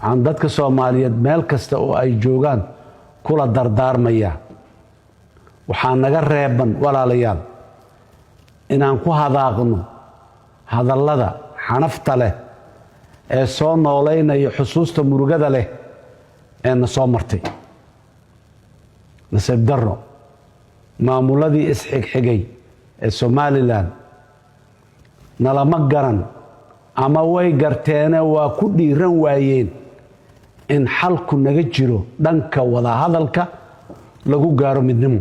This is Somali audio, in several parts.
عن dadka Soomaaliyeed meel kasta oo ay joogaan kula dardaarmaya waxaan naga reeban walaalayaal inaan ku hadaaqno hadallada xanafta leh ee soo nooleynaya xusuusta murugada leh ee na soo martay nasiib darro maamuladii isxigxigay ee Somaliland nalama garan ama way garteene waa ku dhiiran waayeen in xalku naga jiro dhanka wada hadalka lagu gaaro midnimo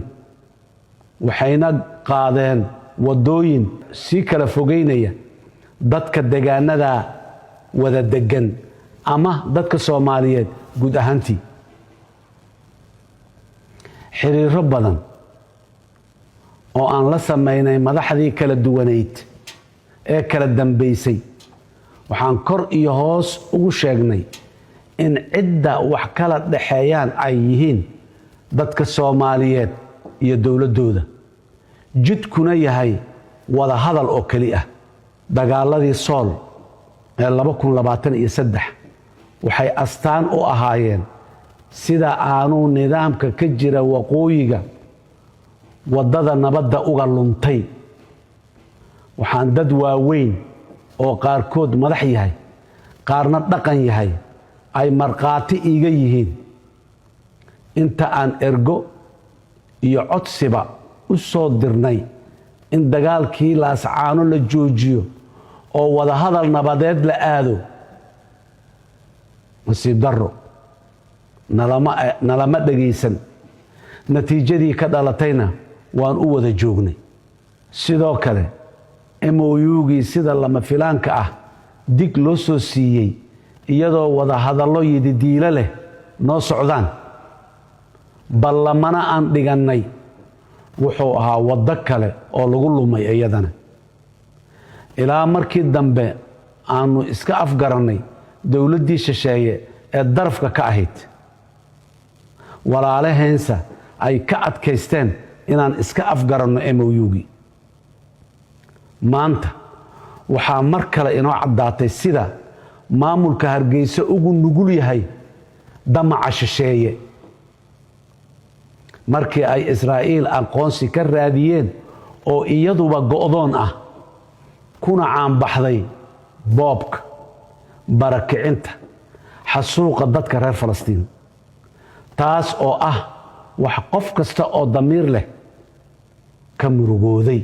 waxayna qaadeen wadooyin si kala fogeynaya dadka deegaanada wada degan ama dadka Soomaaliyeed guud ahaantii xiriiro badan oo aan la sameynay madaxdii kala duwaneyd ee kala dambeysay waxaan kor iyo hoos ugu sheegnay in cidda wax kala dhaxeeyaan ay yihiin dadka Soomaaliyeed iyo dawladooda jidkuna yahay wada hadal oo kali ah dagaaladii Sool ee 2023 waxay astaan u ahaayeen sida aanu nidaamka ka jira waqooyiga wadada nabadda uga luntay waxaan dad waaweyn oo qaarkood madax yahay qaarna dhaqan yahay ay marqaati iiga yihiin inta aan ergo iyo codsiba u soo dirnay in dagaalkii laascaano la joojiyo oo wada hadal nabadeed la aado nasiib darro nalama dhageysan natiijadii ka dhalatayna waan u wada joognay sidoo kale MOU-gii sida lama filaanka ah dig loo soo siiyey iyadoo wada hadallo yididiilo leh noo socdaan ballamana aan dhigannay wuxuu ahaa waddo kale oo lagu lumay iyadana ilaa markii dambe aanu iska afgarannay dawladdii shisheeye ee darafka ka ahayd walaalaheensa ay ka adkaysteen inaan iska afgaranno MOU-gii maanta waxaa mar kale inoo caddaatay sida maamulka Hargeysa ugu nugul yahay damaca shisheeye markii ay Israa'iil aqoonsi ka raadiyeen oo iyaduba go'doon ah kuna caanbaxday boobka barakicinta xasuuqa dadka reer Falastiin taas oo ah wax qof kasta oo damiir leh ka murugooday